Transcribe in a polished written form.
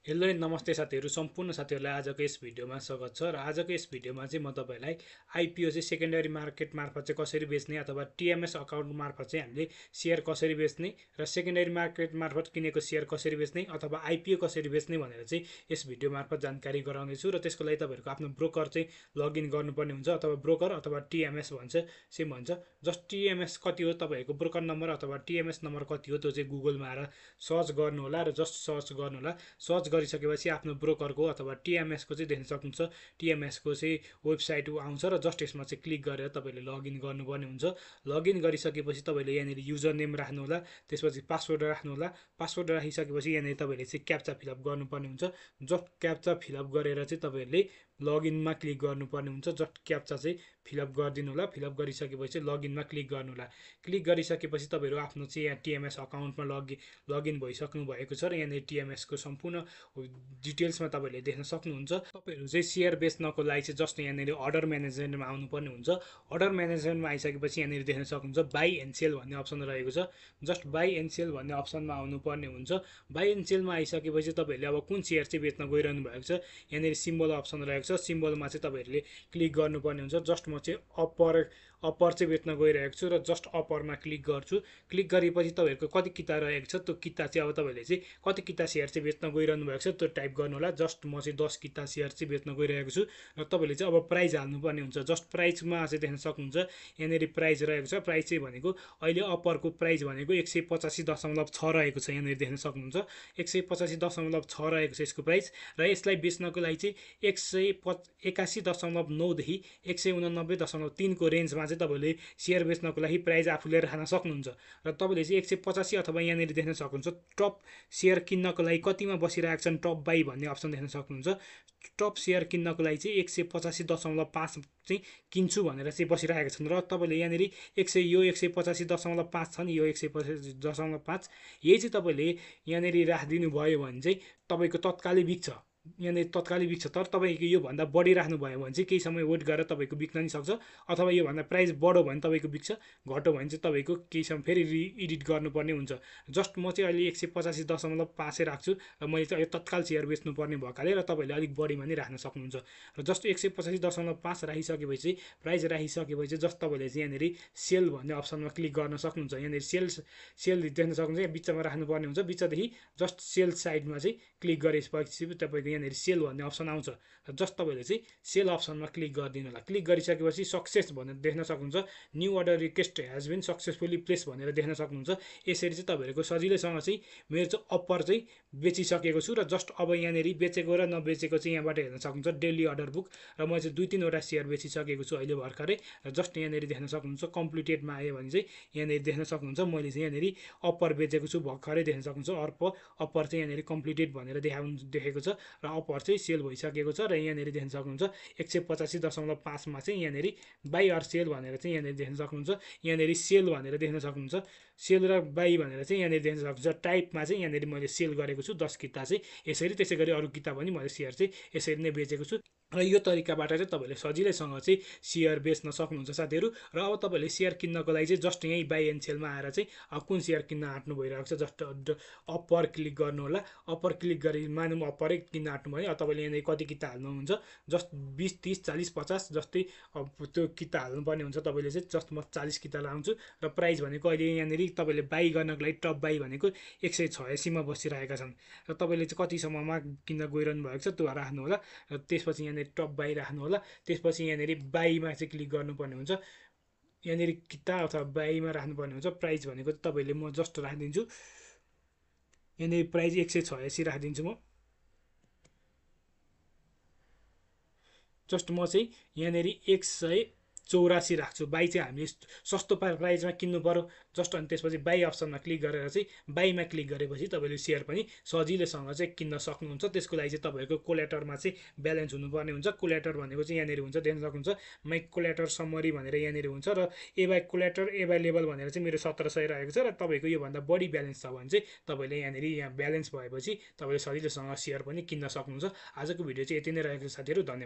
Hello नमस्ते साथीहरू सम्पूर्ण साथीहरूलाई आजको यस भिडियोमा स्वागत छ र आजको यस भिडियोमा चाहिँ म तपाईँलाई आइपिओ चाहिँ सेकेन्डरी मार्केट मार्फत चाहिँ कसरी बेच्ने अथवा टिएमएस अकाउन्ट मार्फत चाहिँ हामीले सेयर कसरी बेच्ने र सेकेन्डरी मार्केट मार्फत किनेको सेयर कसरी बेच्ने अथवा आइपिओ कसरी बेच्ने भनेर चाहिँ यस भिडियो मार्फत जानकारी गराउनेछु र त्यसको लागि तपाईँहरूको आफ्नो ब्रोकर चाहिँ लगइन गर्नुपर्ने हुन्छ अथवा ब्रोकर अथवा टिएमएस भन्छ जस्ट टिएमएस कति हो तपाईँहरूको ब्रोकर नम्बर अथवा टिएमएस नम्बर कति हो त्यो चाहिँ गुगलमा आएर सर्च गर्नु होला र जस्ट सर्च गर्नु होला सर्च गरिसकेपछि आफ्नो ब्रोकरको अथवा टिएमएसको चाहिँ देख्न सक्नुहुन्छ टिएमएसको चाहिँ वेबसाइट आउँछ र जस्ट यसमा चाहिँ क्लिक गरेर तपाईँले लगइन गर्नुपर्ने हुन्छ लगइन गरिसकेपछि तपाईँले यहाँनिर युजर नेम राख्नु होला त्यसपछि पासवर्ड राख्नु होला पासवर्ड राखिसकेपछि यहाँनिर तपाईँले चाहिँ क्याप्चा फिलअप गर्नुपर्ने हुन्छ जस्ट क्याप्चा फिलअप गरेर चाहिँ तपाईँहरूले लगइनमा क्लिक गर्नुपर्ने हुन्छ जस्ट क्याप्चा चाहिँ फिलअप गरिदिनु होला फिलअप गरिसकेपछि चाहिँ लगइनमा क्लिक गर्नु होला क्लिक गरिसकेपछि तपाईँहरू आफ्नो चाहिँ यहाँ टिएमएस अकाउन्टमा लगइन भइसक्नु भएको छ र यहाँनिर टिएमएसको सम्पूर्ण डिटेल्समा तपाईँहरूले देख्न सक्नुहुन्छ तपाईँहरू चाहिँ सेयर बेच्नको लागि चाहिँ जस्ट यहाँनिर अर्डर म्यानेजमेन्टमा आउनुपर्ने हुन्छ अर्डर म्यानेजमेन्टमा आइसकेपछि यहाँनिर देख्न सक्नुहुन्छ बाई एन्ड सेल भन्ने अप्सन रहेको छ जस्ट बाई एन्ड सेल भन्ने अप्सनमा आउनुपर्ने हुन्छ बाई एन्ड सेलमा आइसकेपछि तपाईँहरूले अब कुन सेयर चाहिँ बेच्न गइरहनु भएको छ यहाँनिर सिम्बल अप्सन रहेको छ सिम्बलमा चाहिँ तपाईँहरूले क्लिक गर्नुपर्ने हुन्छ जस्ट म चाहिँ अप्पर चाहिँ बेच्न गइरहेको छु र जस्ट अप्परमा क्लिक गर्छु क्लिक गरेपछि तपाईँहरूको कति किता रहेको छ त्यो किता चाहिँ अब तपाईँहरूले चाहिँ कति किता सेयर चाहिँ बेच्न गइरहनु भएको छ त्यो टाइप गर्नु होला जस्ट म चाहिँ 10 किता सेयर चाहिँ बेच्न गइरहेको छु र तपाईँले चाहिँ अब प्राइस हाल्नुपर्ने हुन्छ जस्ट प्राइसमा चाहिँ देख्न सक्नुहुन्छ यहाँनिर प्राइस रहेको छ प्राइस चाहिँ भनेको अहिले अप्परको प्राइस भनेको 185.6 रहेको छ यहाँनिर देख्न सक्नुहुन्छ 185.6 रहेको छ यसको प्राइस र यसलाई बेच्नको लागि चाहिँ 181.9 देखि 189.3 को रेन्जमा चाहिँ तपाईँले सेयर बेच्नको लागि प्राइस आफूले राख्न सक्नुहुन्छ र तपाईँले चाहिँ 185 अथवा यहाँनिर देख्न सक्नुहुन्छ टप सेयर किन्नको लागि कतिमा बसिरहेको छन् टप बाई भन्ने अप्सन देख्न सक्नुहुन्छ टप सेयर किन्नको लागि चाहिँ 185.5 चाहिँ किन्छु भनेर चाहिँ बसिरहेका छन् र तपाईँले यहाँनिर यो 185.5 छ नि यो 185.5 यही चाहिँ तपाईँले यहाँनिर राखिदिनु भयो भने चाहिँ तपाईँको तत्कालै बिक्छ यहाँनिर तत्कालै बिक्छ तर तपाईँको योभन्दा बढी राख्नुभयो भने चाहिँ केही समय वेट गरेर तपाईँको बिक्न नि सक्छ अथवा योभन्दा प्राइस बढो भने तपाईँको बिक्छ घट्यो भने चाहिँ तपाईँको केही समय फेरि एडिट गर्नुपर्ने हुन्छ जस्ट म चाहिँ अहिले 185.5 राख्छु र मैले चाहिँ तत्काल सेयर बेच्नुपर्ने भएकाले र तपाईँले अलिक बढीमा नि राख्न सक्नुहुन्छ र जस्ट 185.5 राखिसकेपछि प्राइस राखिसकेपछि जस्ट तपाईँले चाहिँ यहाँनिर सेल भन्ने अप्सनमा क्लिक गर्न सक्नुहुन्छ यहाँनिर सेल देख्न सक्नुहुन्छ यहाँ बिचमा राख्नुपर्ने हुन्छ बिचदेखि जस्ट सेल साइडमा चाहिँ क्लिक गरेपछि तपाईँको यहाँनिर सेल भन्ने अप्सन आउँछ र जस्ट तपाईँले चाहिँ सेल अप्सनमा क्लिक गरिदिनु होला क्लिक गरिसकेपछि सक्सेस भनेर देख्न सक्नुहुन्छ new order request has been successfully place भनेर देख्न सक्नुहुन्छ यसरी चाहिँ तपाईँहरूको सजिलैसँग चाहिँ मेरो चाहिँ अप्पर चाहिँ बेचिसकेको छु र जस्ट अब यहाँनिर बेचेको र नबेचेको चाहिँ यहाँबाट हेर्न सक्नुहुन्छ डेली अर्डर बुक र म चाहिँ 2-3 वटा सेयर बेचिसकेको छु अहिले भर्खरै र जस्ट यहाँनिर देख्न सक्नुहुन्छ कम्प्लिटेडमा आयो भने चाहिँ यहाँनिर देख्न सक्नुहुन्छ मैले चाहिँ यहाँनिर अप्पर बेचेको छु भर्खरै देख्न सक्नुहुन्छ अप्पर चाहिँ यहाँनिर कम्प्लिटेड भनेर देखेको छ र अप्पर चाहिँ सेल भइसकेको छ र यहाँनिर देख्न सक्नुहुन्छ 185.5 मा चाहिँ यहाँनिर बाई अर सेल भनेर चाहिँ यहाँनिर देख्न सक्नुहुन्छ यहाँनिर सेल भनेर देख्न सक्नुहुन्छ सेल र बाई भनेर चाहिँ यहाँनिर देख्न सक्नुहुन्छ टाइपमा चाहिँ यहाँनिर मैले सेल गरेको छु 10 किता चाहिँ यसरी त्यसै गरी अरू किता पनि मैले सेयर चाहिँ यसरी नै बेचेको छु र यो तरिकाबाट चाहिँ तपाईँले सजिलैसँग चाहिँ सेयर बेच्न सक्नुहुन्छ साथीहरू र अब तपाईँले सेयर किन्नको लागि चाहिँ जस्ट यहीँ बाई एन्ड सेलमा आएर चाहिँ कुन सेयर किन्न आँट्नु भइरहेको छ जस्ट अप्पर क्लिक गर्नु होला अप्पर क्लिक गरी मानौँ अप्परै किन्न आँट्नु भयो तपाईँले यहाँनिर कति किता हाल्नुहुन्छ जस्ट 20, 30, 40, 50 जस्तै त्यो किता हाल्नुपर्ने हुन्छ तपाईँले चाहिँ जस्ट म 40 किता लाउँछु र प्राइस भनेको अहिले यहाँनिर तपाईँले बाई गर्नको लागि टप बाई भनेको 186 मा बसिरहेका छन् र तपाईँले चाहिँ कतिसम्ममा किन्न गइरहनु भएको छ त्यो राख्नु होला र त्यसपछि यहाँनिर टप बाई राख्नु होला त्यसपछि यहाँनिर बाईमा चाहिँ क्लिक गर्नुपर्ने हुन्छ यहाँनिर किता अथवा बाईमा राख्नुपर्ने हुन्छ प्राइस भनेको तपाईँले म जस्ट राखिदिन्छु यहाँनिर प्राइस 186 राखिदिन्छु म जस्ट म चाहिँ यहाँनिर 184 राख्छु बाई चाहिँ हामीले सस्तो प्राइसमा किन्नु पर्यो जस्ट अनि त्यसपछि बाई अप्सनमा क्लिक गरेर चाहिँ बाईमा क्लिक गरेपछि तपाईँले सेयर पनि सजिलैसँग चाहिँ किन्न सक्नुहुन्छ त्यसको लागि चाहिँ तपाईँहरूको कोलेटरमा चाहिँ ब्यालेन्स हुनुपर्ने हुन्छ कोलेटर भनेको चाहिँ यहाँनिर हुन्छ देख्न सक्नुहुन्छ माइ कोलेटर समरी भनेर यहाँनिर हुन्छ र एबाई कोलेटर एबाई लेभल भनेर चाहिँ मेरो 1700 रहेको छ र तपाईँको योभन्दा बढी ब्यालेन्स छ भने चाहिँ तपाईँले यहाँनिर यहाँ ब्यालेन्स भएपछि तपाईँले सजिलैसँग सेयर पनि किन्न सक्नुहुन्छ आजको भिडियो चाहिँ यति नै रहेको छ साथीहरू धन्यवाद।